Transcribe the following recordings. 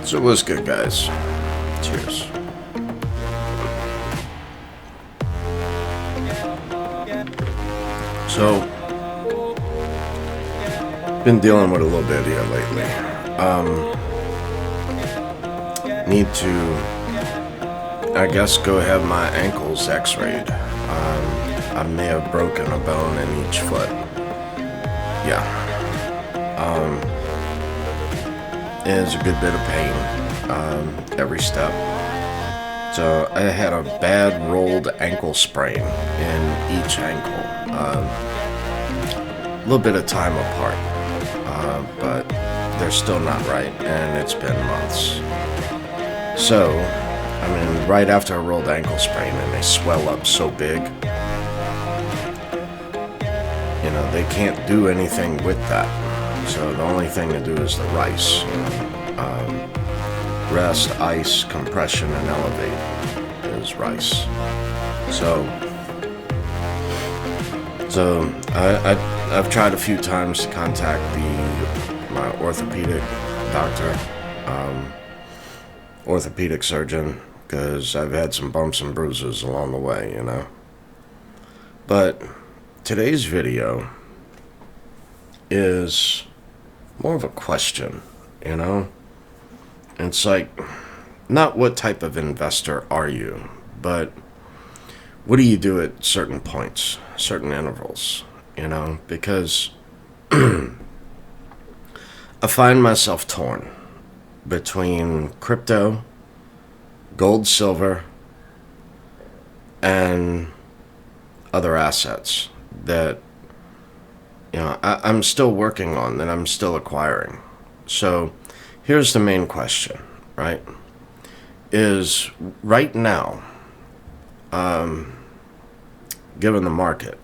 So what's good, guys? Cheers. So, been dealing with a little bit here lately. Need to, I guess, go have my ankles x-rayed. I may have broken a bone in each foot. Yeah. It's a good bit of pain every step. So I had a bad rolled ankle sprain in each ankle. A little bit of time apart, but they're still not right, and it's been months. So, I mean, right after a rolled ankle sprain, and they swell up so big, you know, they can't do anything with that. So the only thing to do is the rice. Rest, ice, compression, and elevate is rice. So I've tried a few times to contact my orthopedic doctor, orthopedic surgeon, because I've had some bumps and bruises along the way, you know. But today's video is more of a question, you know. It's like, not what type of investor are you, but what do you do at certain points, certain intervals, you know? Because I find myself torn between crypto, gold, silver, and other assets that, you know, I'm still working on, that I'm still acquiring. So here's the main question, right? Is right now, given the market,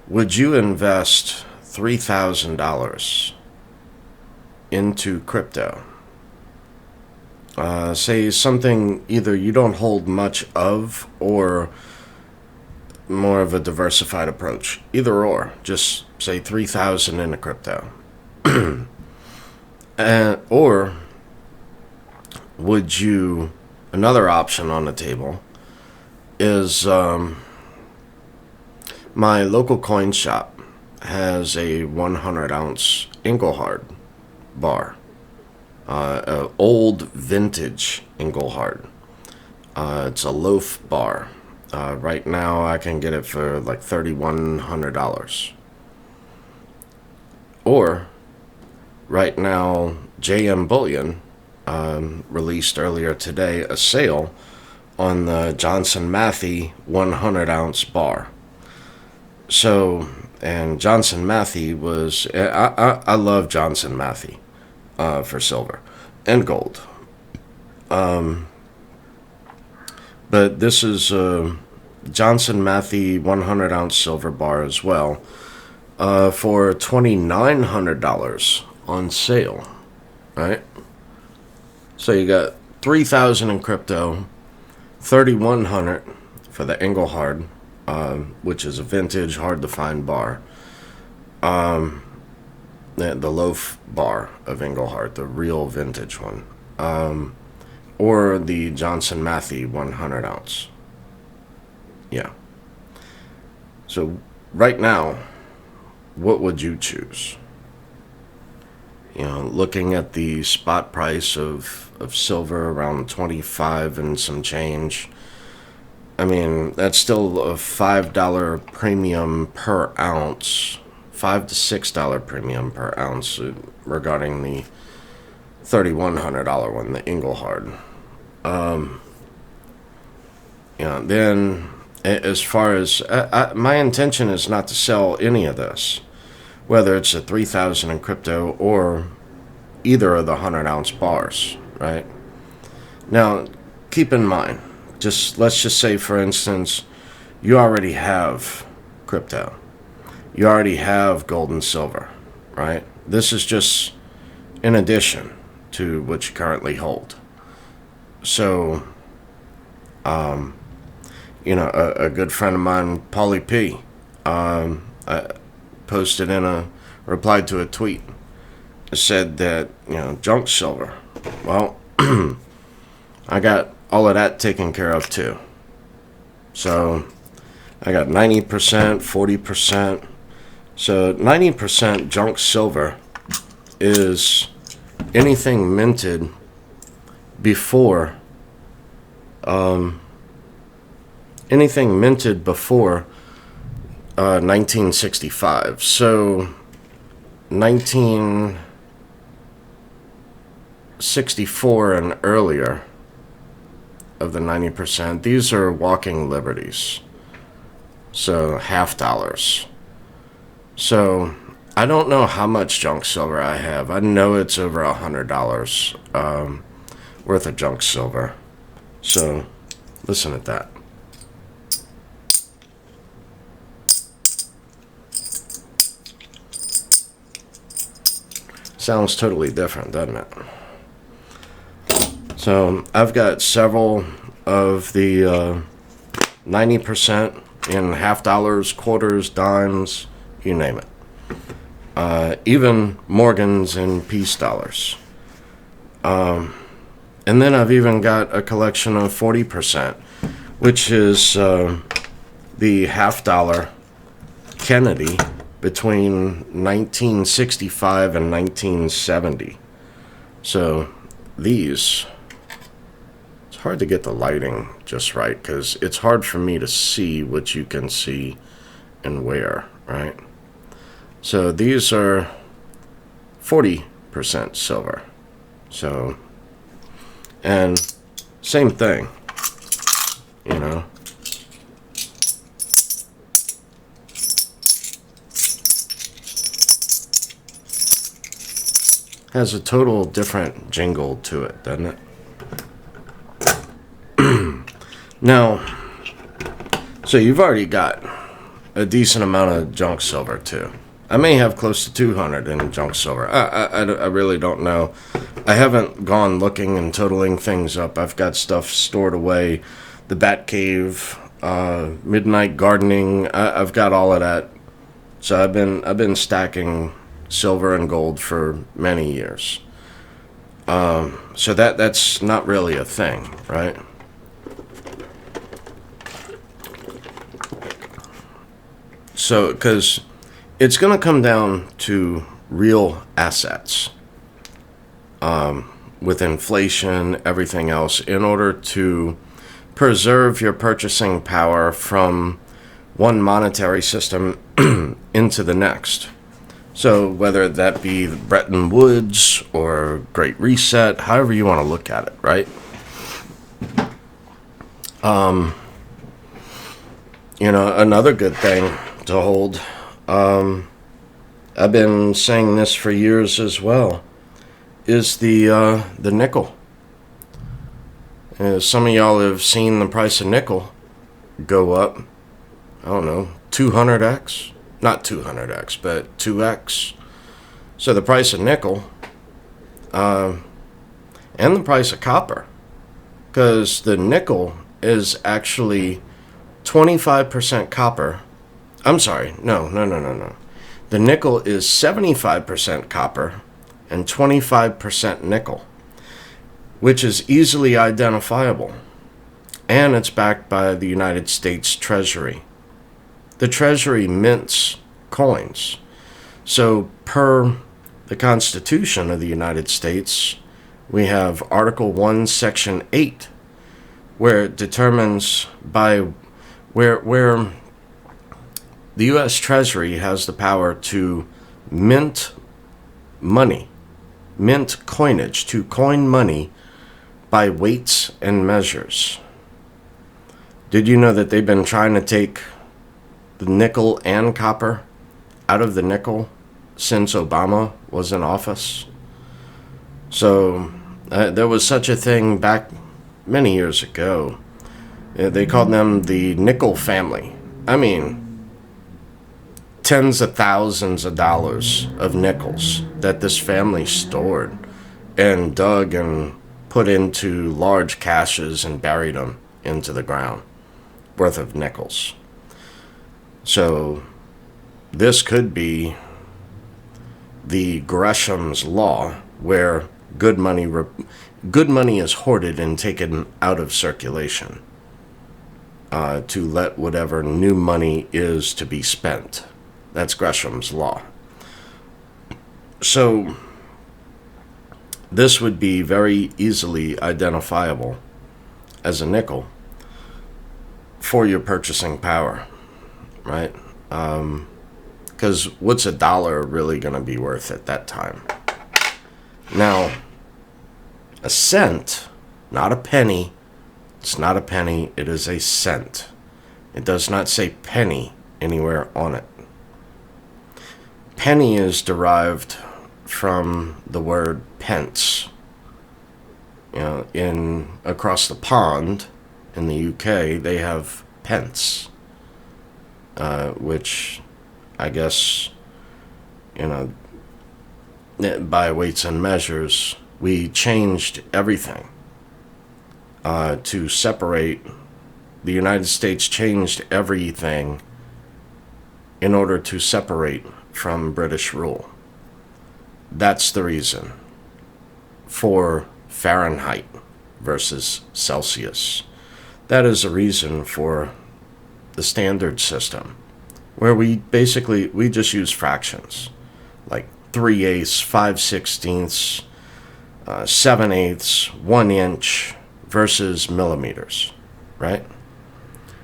would you invest $3,000 into crypto? Say something either you don't hold much of, or more of a diversified approach. Either or, just say $3,000 into crypto. Or would you, another option on the table is, my local coin shop has a 100-ounce Engelhard bar, old vintage Engelhard. It's a loaf bar. Right now I can get it for like $3,100. Or right now, JM Bullion released earlier today a sale on the Johnson Matthey 100-ounce bar. So, and Johnson Matthey was, I love Johnson Matthey for silver and gold. But this is a Johnson Matthey 100-ounce silver bar as well, for $2,900 on sale, right? So you got $3,000 in crypto, $3,100 for the Engelhard, which is a vintage, hard to find bar. The loaf bar of Engelhard, the real vintage one, or the Johnson Matthey 100-ounce. Yeah. So right now, what would you choose? You know, looking at the spot price of silver around 25 and some change, I mean, that's still a $5 premium per ounce, $5 to $6 premium per ounce regarding the $3,100 one, the Engelhard. You know, then as far as, my intention is not to sell any of this, whether it's a $3,000 in crypto or either of the 100-ounce bars, right? Now, keep in mind, let's just say, for instance, you already have crypto. You already have gold and silver, right? This is just in addition to what you currently hold. So, you know, a good friend of mine, Paulie P, posted replied to a tweet, said that, you know, junk silver. Well, I got all of that taken care of too. So I got 90%, 40%. So 90% junk silver is anything minted before 1965. So 1964 and earlier of the 90%. These are walking liberties. So half dollars. So I don't know how much junk silver I have. I know it's over $100 worth of junk silver. So listen at that. Sounds totally different, doesn't it? So I've got several of the 90% in half dollars, quarters, dimes, you name it. Even Morgans and peace dollars. And then I've even got a collection of 40%, which is the half dollar Kennedy between 1965 and 1970. So these, it's hard to get the lighting just right because it's hard for me to see what you can see and where, right? So these are 40% silver. So, and same thing, you know. Has a total different jingle to it, doesn't it? Now, so you've already got a decent amount of junk silver too. I may have close to 200 in junk silver. I really don't know. I haven't gone looking and totaling things up. I've got stuff stored away. The Bat Cave, Midnight Gardening. I've got all of that. So I've been stacking silver and gold for many years. So that's not really a thing, right? So, because it's going to come down to real assets with inflation, everything else, in order to preserve your purchasing power from one monetary system into the next. So whether that be Bretton Woods or Great Reset, however you want to look at it, right? You know, another good thing to hold, I've been saying this for years as well, is the nickel. Some of y'all have seen the price of nickel go up, I don't know, 200x? Not 200x, but 2x. So the price of nickel and the price of copper, because the nickel is actually 25% copper. I'm sorry, no. The nickel is 75% copper and 25% nickel, which is easily identifiable. And it's backed by the United States Treasury. The Treasury mints coins. So per the Constitution of the United States, we have Article 1, Section 8, where it determines where the U.S. Treasury has the power to mint money, mint coinage, to coin money by weights and measures. Did you know that they've been trying to take the nickel and copper out of the nickel since Obama was in office? So there was such a thing back many years ago. They called them the nickel family. I mean, tens of thousands of dollars of nickels that this family stored and dug and put into large caches and buried them into the ground worth of nickels. So this could be the Gresham's Law, where good money is hoarded and taken out of circulation to let whatever new money is to be spent. That's Gresham's law. So this would be very easily identifiable as a nickel for your purchasing power, right? Because what's a dollar really going to be worth at that time? Now, a cent, not a penny. It's not a penny, it is a cent. It does not say penny anywhere on it. Penny is derived from the word pence. You know, across the pond in the UK, they have pence, which I guess, you know, by weights and measures, we changed everything to separate. The United States changed everything in order to separate from British rule. That's the reason for Fahrenheit versus Celsius. That is a reason for the standard system, where we just use fractions, like 3/8, 5/16, 7/8, 1 inch versus millimeters, right?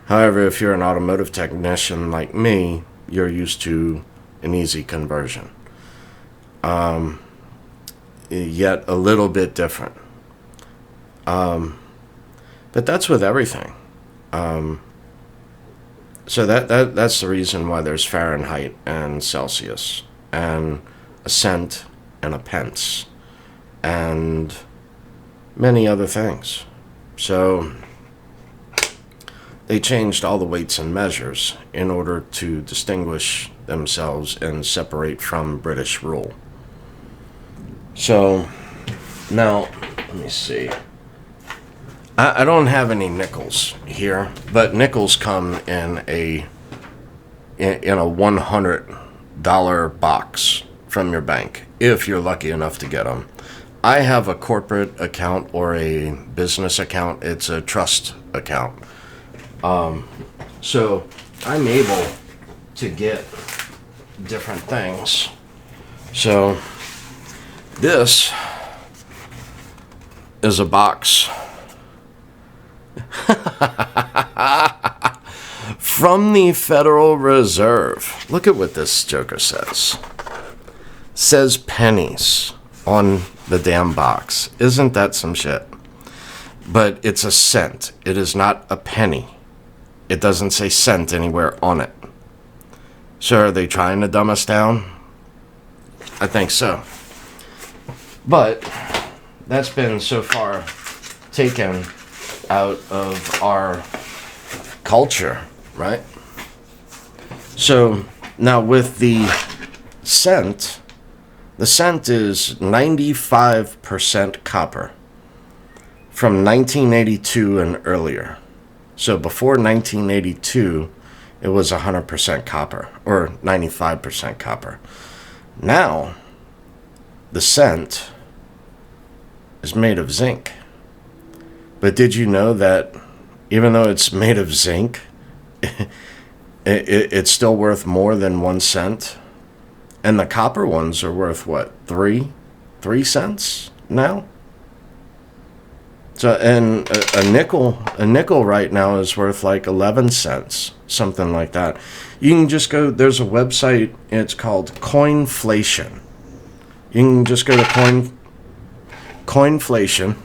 However, if you're an automotive technician like me, you're used to an easy conversion. Yet a little bit different. But that's with everything. So that's the reason why there's Fahrenheit and Celsius and a cent and a pence and many other things. So they changed all the weights and measures in order to distinguish themselves and separate from British rule. So now, let me see. I don't have any nickels here, but nickels come in a $100 box from your bank, if you're lucky enough to get them. I have a corporate account or a business account. It's a trust account. So I'm able to get different things. So this is a box from the Federal Reserve. Look at what this joker says. Says pennies on the damn box. Isn't that some shit? But it's a cent. It is not a penny. It doesn't say cent anywhere on it. So are they trying to dumb us down? I think so. But that's been so far taken out of our culture, right? So now with the cent is 95% copper from 1982 and earlier. So before 1982, it was 100% copper or 95% copper. Now, the cent is made of zinc. But did you know that even though it's made of zinc, it's still worth more than 1 cent? And the copper ones are worth what, 3 cents now? So, and a nickel right now is worth like 11 cents, something like that. You can just go, there's a website, it's called Coinflation. You can just go to Coinflation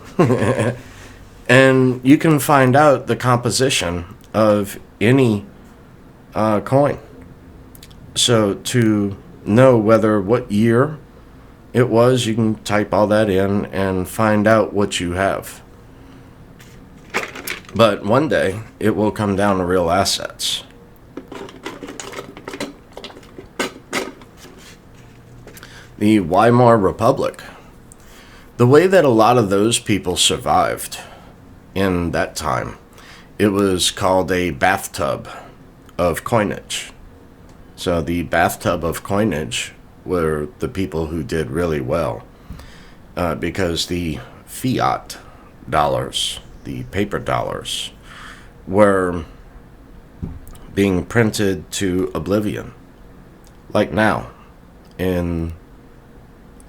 and you can find out the composition of any coin. So to know what year it was, you can type all that in and find out what you have. But one day, it will come down to real assets. The Weimar Republic. The way that a lot of those people survived in that time, it was called a bathtub of coinage. So the bathtub of coinage were the people who did really well. because the fiat dollars, the paper dollars, were being printed to oblivion. Like now, in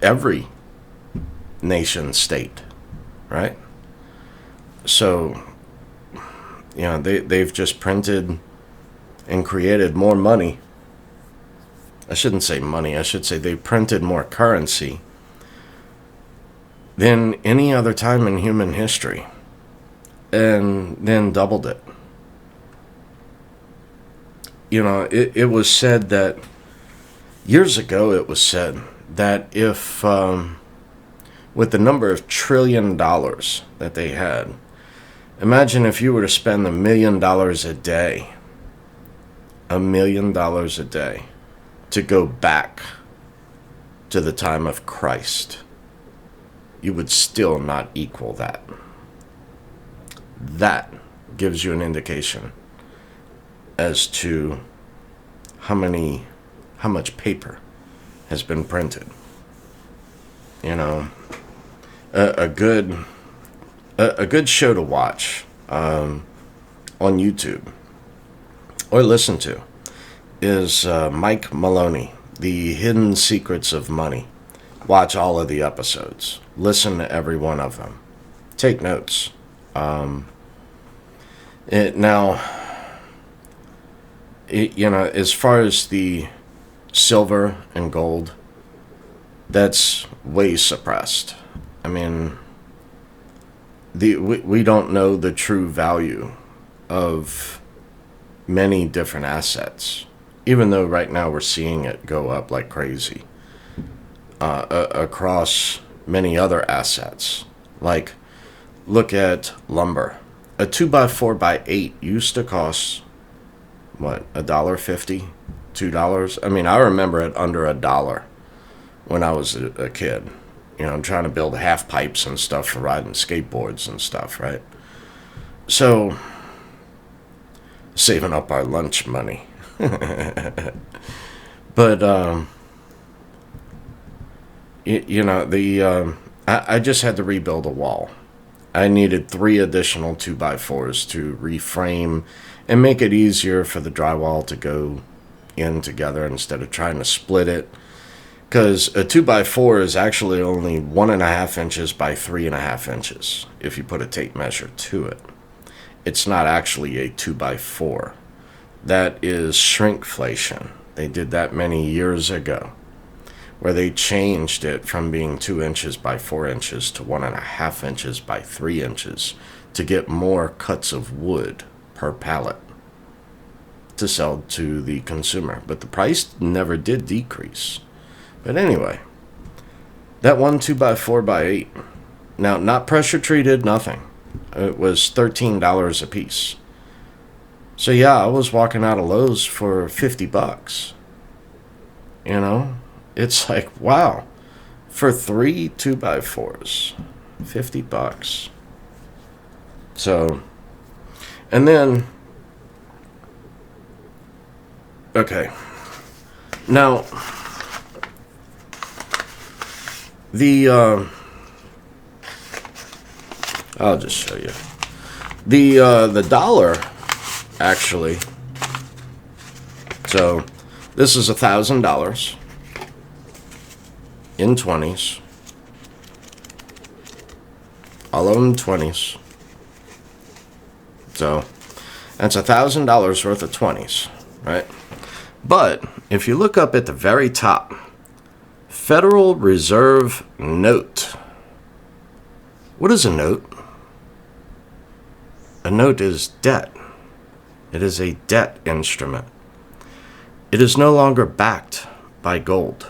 every nation state, right? So, they've just printed and created more money. I shouldn't say money, I should say they printed more currency than any other time in human history, and then doubled it. It was said that, years ago it was said that if, with the number of $1 trillion that they had, imagine if you were to spend $1 million a day, $1 million a day, to go back to the time of Christ, you would still not equal that. That gives you an indication as to how much paper has been printed. A good show to watch on YouTube or listen to is Mike Maloney, The Hidden Secrets of Money. Watch all of the episodes. Listen to every one of them. Take notes. As far as the silver and gold, that's way suppressed. I mean, we don't know the true value of many different assets, even though right now we're seeing it go up like crazy across many other assets. Like, look at lumber. A 2x4x8 used to cost, what, $1.50, $2? I mean, I remember it under $1 when I was a kid. Trying to build half pipes and stuff for riding skateboards and stuff, right? So, saving up our lunch money. But, I just had to rebuild a wall. I needed 3 additional 2x4s to reframe and make it easier for the drywall to go in together instead of trying to split it. Because a 2x4 is actually only 1.5 inches by 3.5 inches if you put a tape measure to it. It's not actually a 2x4. That is shrinkflation. They did that many years ago, where they changed it from being 2 inches by 4 inches to 1.5 inches by 3 inches to get more cuts of wood per pallet to sell to the consumer. But the price never did decrease. But anyway, that one 2x4x8, now not pressure treated, nothing. It was $13 a piece. So yeah, I was walking out of Lowe's for $50. It's like, wow, for 3 2x4s, $50. So, and then, okay, now, I'll just show you. The dollar, actually, so this is $1,000 in 20s. All of them 20s. So that's $1,000 worth of 20s, right? But if you look up at the very top, Federal Reserve note. What is a note? A note is debt. It is a debt instrument. It is no longer backed by gold.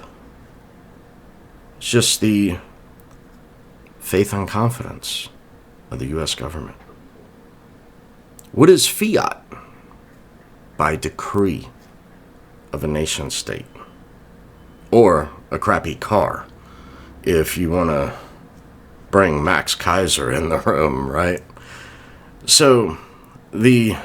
It's just the faith and confidence of the U.S. government. What is fiat? By decree of a nation state. Or a crappy car, if you want to bring Max Kaiser in the room, right? So, the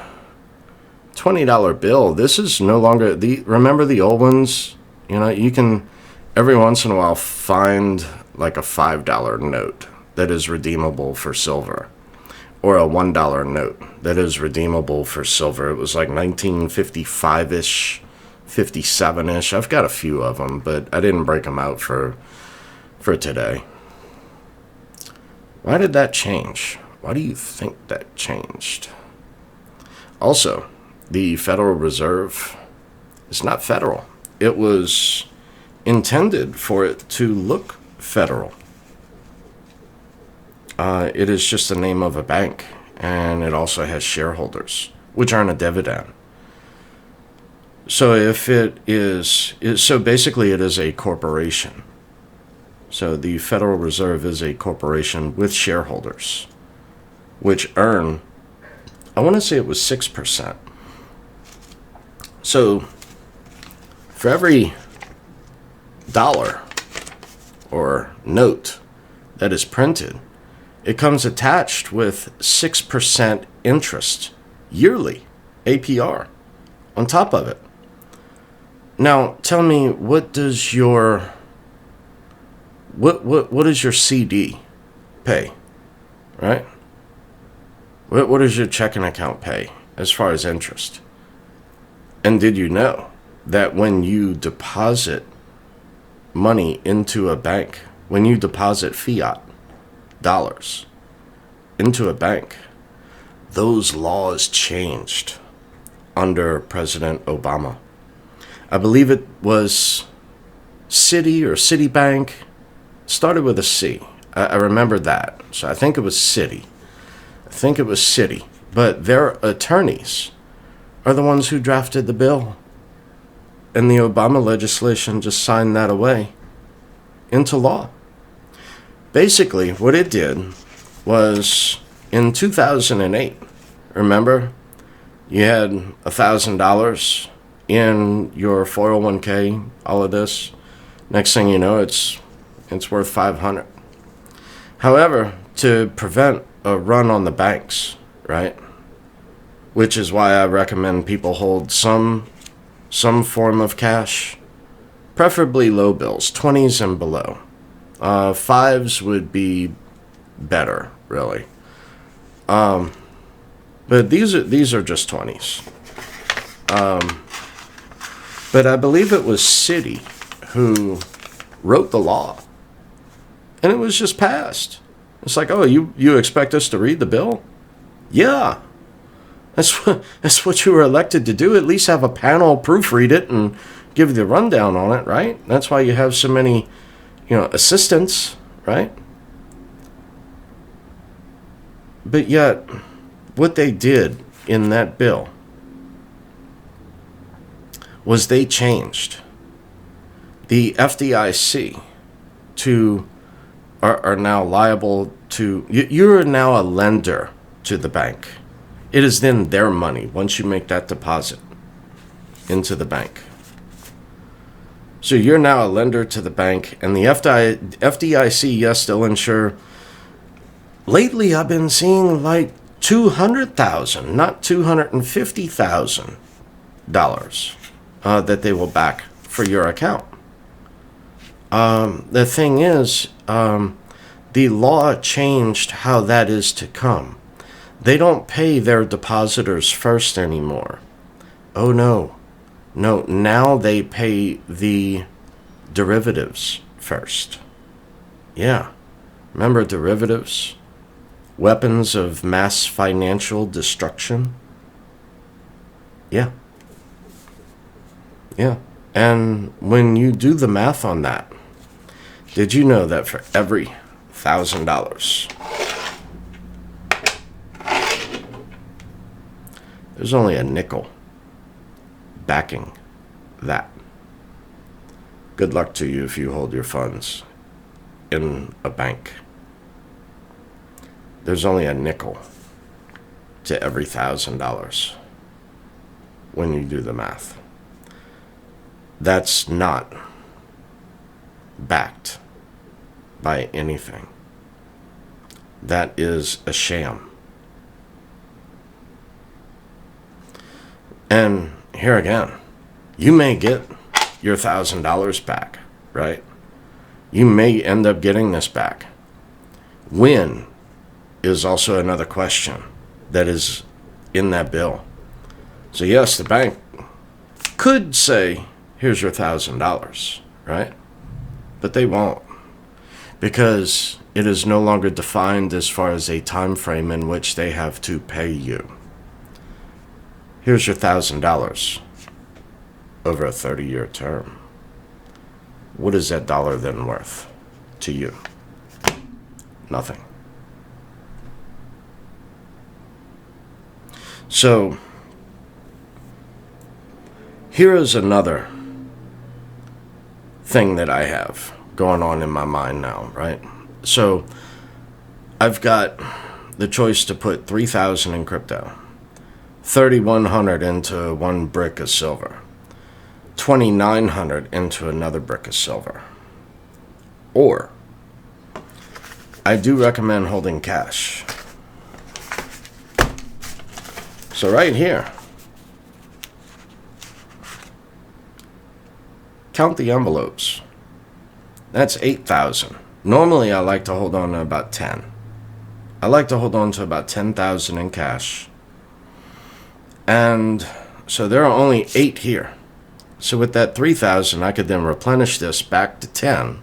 $20 bill, this is no longer, remember the old ones? You can every once in a while find like a $5 note that is redeemable for silver, or a $1 note that is redeemable for silver. It was like 1955-ish, 57-ish. I've got a few of them, but I didn't break them out for today. Why did that change? Why do you think that changed? Also, the Federal Reserve is not federal. It was intended for it to look federal. It is just the name of a bank, and it also has shareholders, which earn a dividend. So basically it is a corporation. So the Federal Reserve is a corporation with shareholders, which earn, I want to say it was 6%. So for every dollar or note that is printed, it comes attached with 6% interest yearly, APR, on top of it. Now, tell me, what does your CD pay, right? What does your checking account pay as far as interest? And did you know that when you deposit money into a bank, when you deposit fiat dollars into a bank, those laws changed under President Obama? I believe it was Citi or Citibank. Started with a C. I remember that. So I think it was Citi. But their attorneys are the ones who drafted the bill. And the Obama legislation just signed that away into law. Basically, what it did was, in 2008, remember, you had $1,000 in your 401k, all of this. Next thing you know, it's worth $500. However, to prevent a run on the banks, right? Which is why I recommend people hold some form of cash, preferably low bills, 20s and below. 5s would be better, really. But these are just 20s. But I believe it was Citi who wrote the law, and it was just passed. It's like, oh, you expect us to read the bill? Yeah. That's what you were elected to do. At least have a panel proofread it and give you the rundown on it, right? That's why you have so many, assistants, right? But yet, what they did in that bill was they changed the FDIC are now liable to, you're now a lender to the bank. It is then their money once you make that deposit into the bank. So you're now a lender to the bank, and the FDIC, yes, they'll insure. Lately, I've been seeing like $200,000, not $250,000 that they will back for your account. The thing is, the law changed how that is to come. They don't pay their depositors first anymore. Oh, no. No, now they pay the derivatives first. Yeah. Remember derivatives? Weapons of mass financial destruction? Yeah. Yeah. And when you do the math on that, did you know that for every $1,000, there's only a nickel backing that? Good luck to you if you hold your funds in a bank. There's only a nickel to every $1,000 when you do the math. That's not backed by anything. That is a sham. And here again, you may get your $1,000 back, right? You may end up getting this back. When is also another question that is in that bill. So yes, the bank could say, here's your $1,000, right? But they won't, because it is no longer defined as far as a time frame in which they have to pay you. Here's your $1,000 over a 30-year term. What is that dollar then worth to you? Nothing. So, here is another thing that I have going on in my mind now, right? So, I've got the choice to put $3,000 in crypto, $3,100 into one brick of silver, $2,900 into another brick of silver. Or, I do recommend holding cash. So right here, count the envelopes. That's 8,000. Normally I like to hold on to about 10. I like to hold on to about 10,000 in cash. And so there are only 8 here. So with that 3,000, I could then replenish this back to 10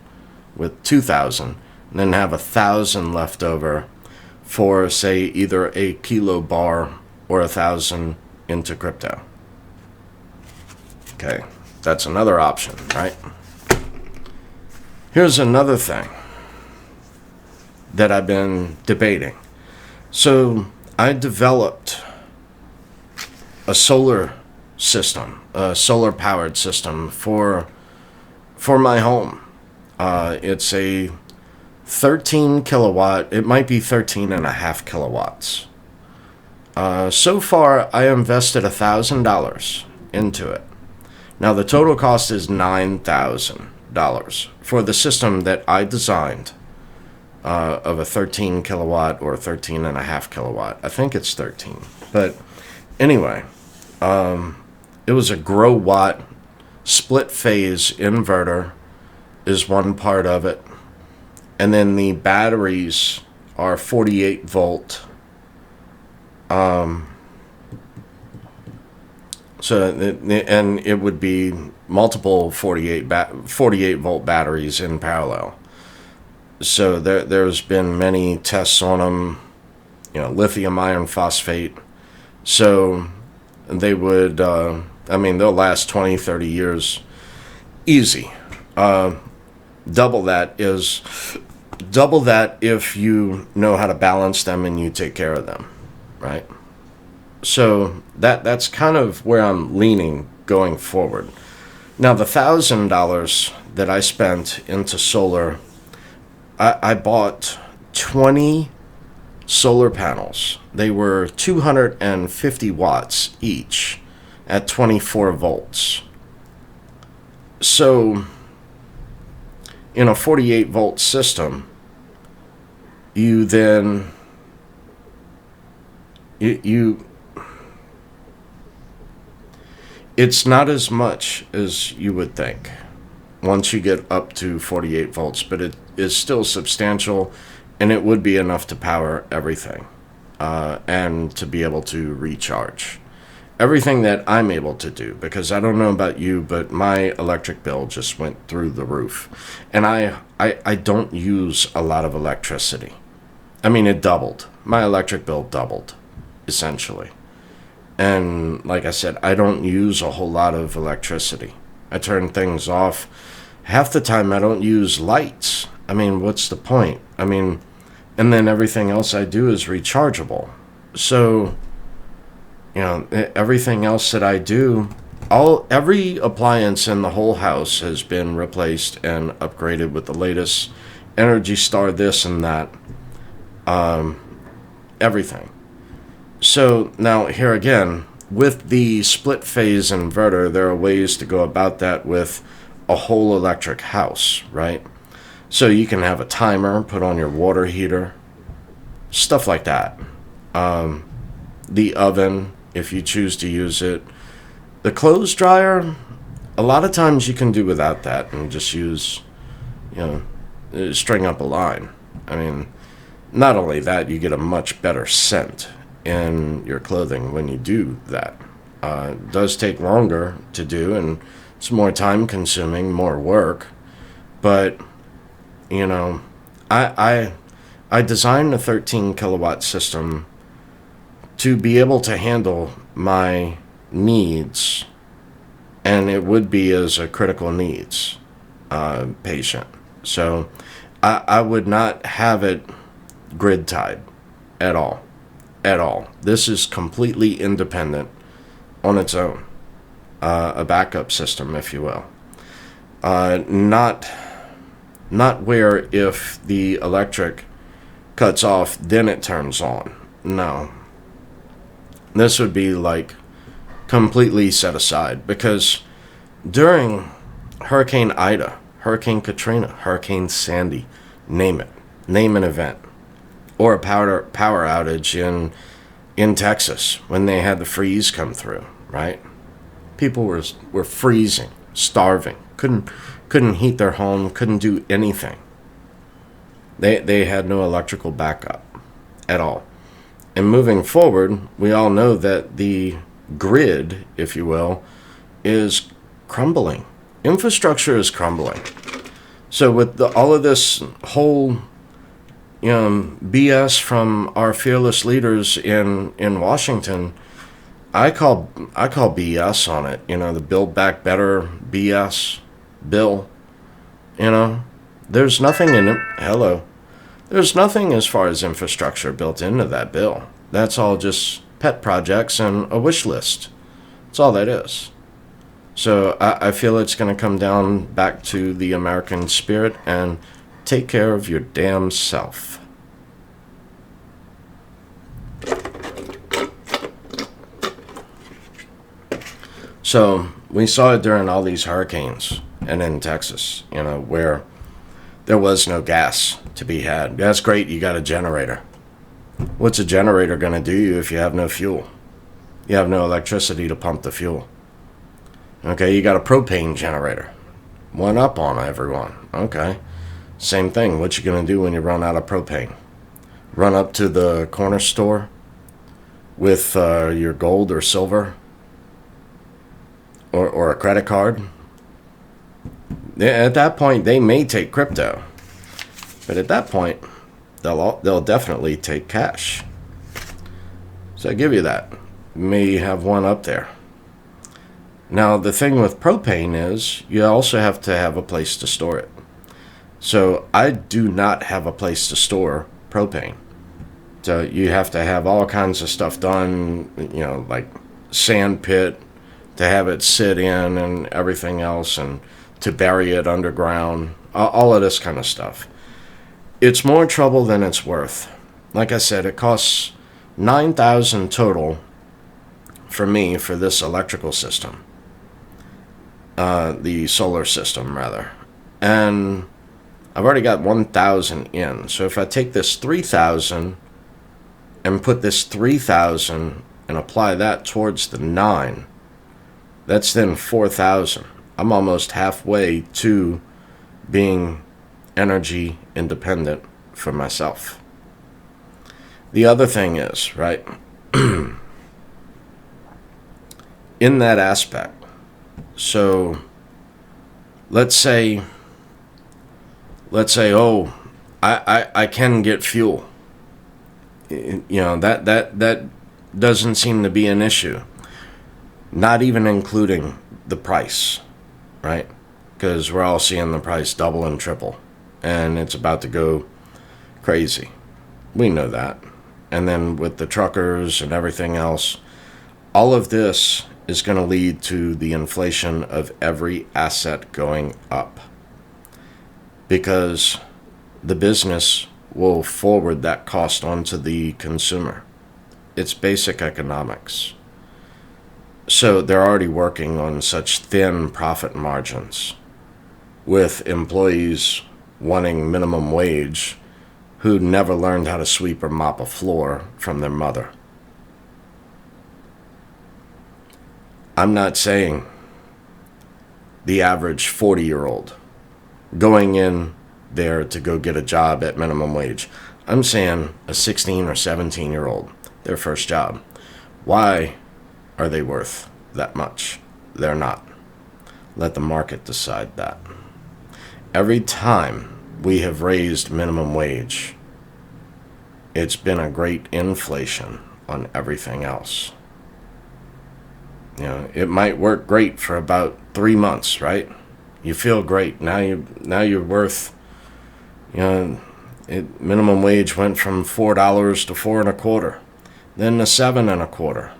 with 2,000, and then have 1,000 left over for, say, either a kilo bar or 1,000 into crypto. Okay, that's another option, right? Here's another thing that I've been debating. So I developed a solar system, a solar powered system for my home. It's a 13 kilowatt, it might be 13 and a half kilowatts. So far, I invested $1,000 into it. Now, the total cost is $9,000 for the system that I designed of a 13 kilowatt or 13 and a half kilowatt. I think it's 13. But anyway, it was a grow watt split phase inverter is one part of it. And then the batteries are 48 volt. And it would be multiple 48 volt batteries in parallel. So there's been many tests on them, lithium iron phosphate. So they would, they'll last 20, 30 years easy. Double that if you know how to balance them and you take care of them, right? So that's kind of where I'm leaning going forward. Now, the $1,000 that I spent into solar, I bought 20 solar panels. They were 250 watts each at 24 volts. So in a 48 volt system, you then it's not as much as you would think once you get up to 48 volts, but it is still substantial, and it would be enough to power everything and to be able to recharge everything that I'm able to do, because I don't know about you, but my electric bill just went through the roof. And I don't use a lot of electricity. I mean, it doubled. My electric bill doubled, essentially. And like I said, I don't use a whole lot of electricity. I turn things off. Half the time I don't use lights. I mean, what's the point? I mean, and then everything else I do is rechargeable. So, everything else that I do, every appliance in the whole house has been replaced and upgraded with the latest Energy Star this and that. Everything. So now here again, with the split phase inverter, there are ways to go about that with a whole electric house, right? So you can have a timer, put on your water heater, stuff like that. The oven, if you choose to use it. The clothes dryer, a lot of times you can do without that and just use, string up a line. I mean, not only that, you get a much better scent in your clothing when you do that. It does take longer to do, and it's more time consuming, more work. But you know, I designed a 13 kilowatt system to be able to handle my needs, and it would be as a critical needs patient. So I would not have it grid tied at all. At all. This is completely independent on its own. A backup system, if you will. Not where if the electric cuts off, then it turns on. No. This would be like completely set aside, because during Hurricane Ida, Hurricane Katrina, Hurricane Sandy, name it, name an event, or a power outage in Texas when they had the freeze come through, right? People were freezing, starving, couldn't heat their home, couldn't do anything. They had no electrical backup at all. And moving forward, we all know that the grid, if you will, is crumbling. Infrastructure is crumbling. So with all of this whole BS from our fearless leaders in Washington, I call BS on it. The Build Back Better BS bill. There's nothing in it. Hello. There's nothing as far as infrastructure built into that bill. That's all just pet projects and a wish list. That's all that is. So I feel it's going to come down back to the American spirit and take care of your damn self. So we saw it during all these hurricanes and in Texas, where there was no gas to be had. That's great, you got a generator. What's a generator going to do you if you have no fuel? You have no electricity to pump the fuel. Okay, you got a propane generator. One up on everyone. Okay. Same thing. What you going to do when you run out of propane? Run up to the corner store with your gold or silver or a credit card? At that point, they may take crypto. But at that point, they'll definitely take cash. So I give you that. You may have one up there. Now, the thing with propane is you also have to have a place to store it. So I do not have a place to store propane. So you have to have all kinds of stuff done, like sand pit to have it sit in and everything else, and to bury it underground, all of this kind of stuff. It's more trouble than it's worth. Like I said, it costs $9,000 total for me for this electrical system. The solar system, rather. And I've already got 1,000 in. So if I take this 3,000 and put this 3,000 and apply that towards the 9, that's then 4,000. I'm almost halfway to being energy independent for myself. The other thing is, right, in that aspect, so let's say, oh, I can get fuel. That doesn't seem to be an issue. Not even including the price, right? Because we're all seeing the price double and triple, and it's about to go crazy. We know that. And then with the truckers and everything else, all of this is going to lead to the inflation of every asset going up, because the business will forward that cost onto the consumer. It's basic economics. So they're already working on such thin profit margins, with employees wanting minimum wage who never learned how to sweep or mop a floor from their mother. I'm not saying the average 40-year-old going in there to go get a job at minimum wage. I'm saying a 16 or 17-year-old, their first job. Why are they worth that much? They're not. Let the market decide that. Every time we have raised minimum wage, it's been a great inflation on everything else. You know, it might work great for about 3 months, right? You feel great. Now you're worth, you know, minimum wage went from $4 to $4.25, then to $7.25.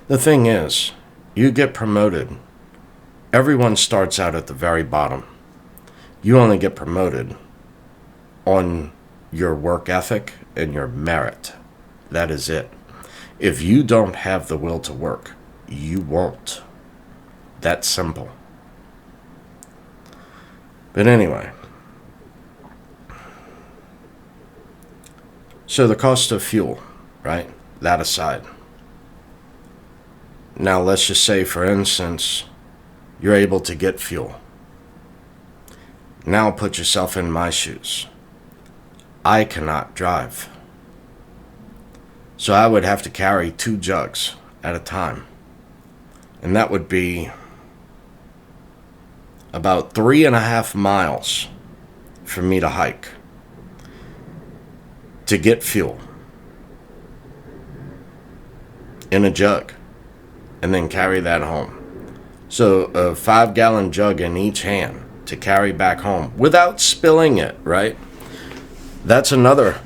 The thing is, you get promoted. Everyone starts out at the very bottom. You only get promoted on your work ethic and your merit. That is it. If you don't have the will to work, you won't. That's simple. But anyway, so the cost of fuel, right? That aside. Now let's just say, for instance, you're able to get fuel. Now put yourself in my shoes. I cannot drive. So I would have to carry 2 jugs at a time. And that would be about 3.5 miles for me to hike to get fuel in a jug and then carry that home. So a 5-gallon jug in each hand to carry back home without spilling it, right? That's another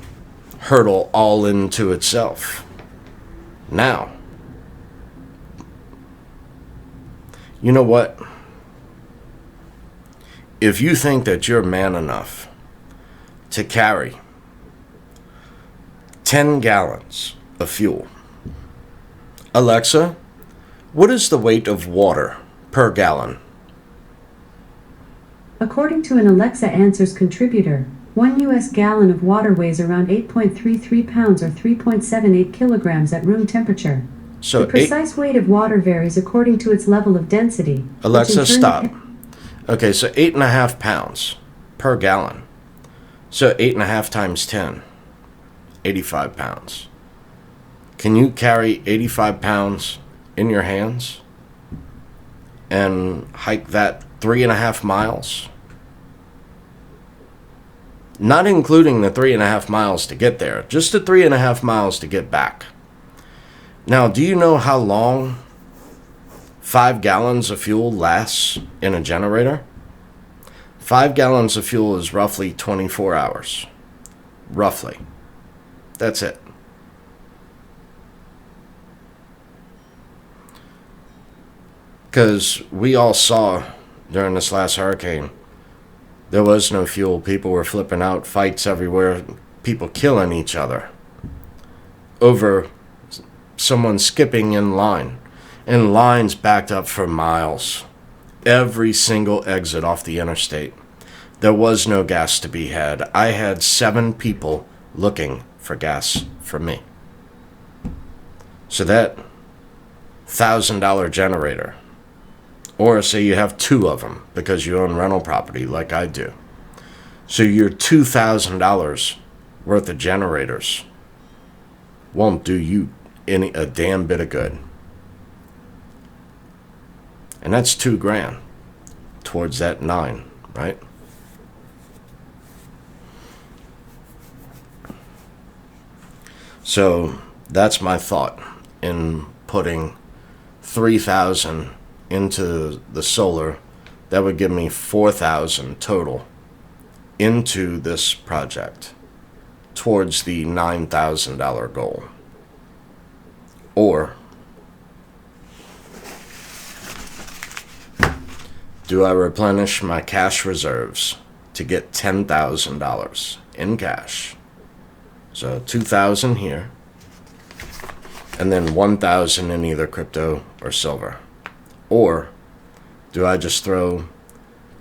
hurdle all into itself. Now, you know what? If you think that you're man enough to carry 10 gallons of fuel, Alexa, what is the weight of water per gallon? According to an Alexa Answers contributor, 1 U.S. gallon of water weighs around 8.33 pounds or 3.78 kilograms at room temperature. So the precise weight of water varies according to its level of density. Alexa, stop. Okay, so 8.5 pounds per gallon. So 8.5 times 10, 85 pounds. Can you carry 85 pounds in your hands and hike that 3.5 miles? Not including the 3.5 miles to get there, just the 3.5 miles to get back. Now, do you know how long 5 gallons of fuel lasts in a generator? 5 gallons of fuel is roughly 24 hours. Roughly. That's it. Because we all saw during this last hurricane, there was no fuel. People were flipping out, fights everywhere, people killing each other over someone skipping in line, and lines backed up for miles. Every single exit off the interstate. There was no gas to be had. I had 7 people looking for gas for me. So that $1,000 generator, or say you have 2 of them because you own rental property like I do. So your $2,000 worth of generators won't do you a damn bit of good. And that's $2,000 towards that 9, right? So that's my thought in putting 3,000 into the solar. That would give me 4,000 total into this project towards the $9,000 goal. Or do I replenish my cash reserves to get $10,000 in cash? So 2,000 here, and then 1,000 in either crypto or silver. Or do I just throw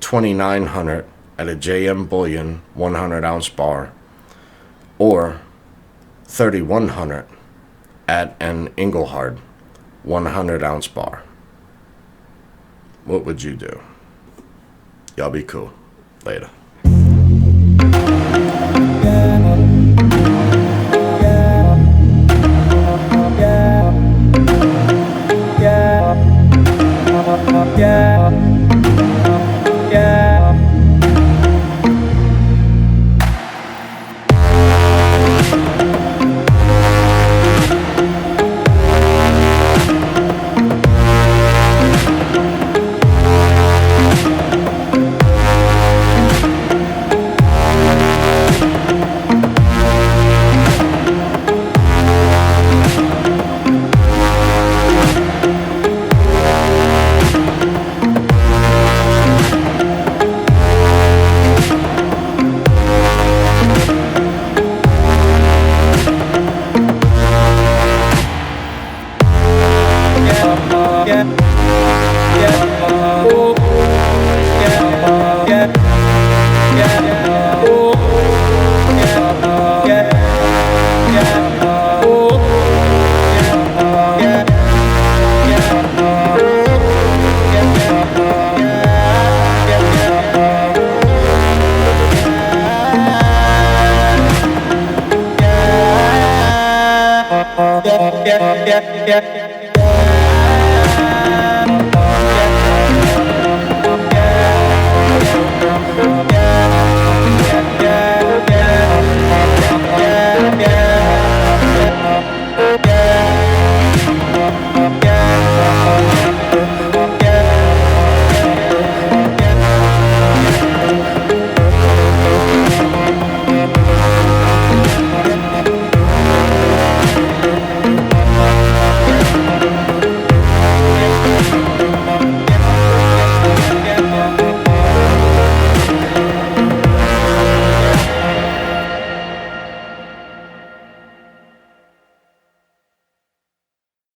2,900 at a JM Bullion 100-ounce bar, or 3,100 at an Engelhard 100-ounce bar? What would you do? Y'all be cool. Later. Yeah.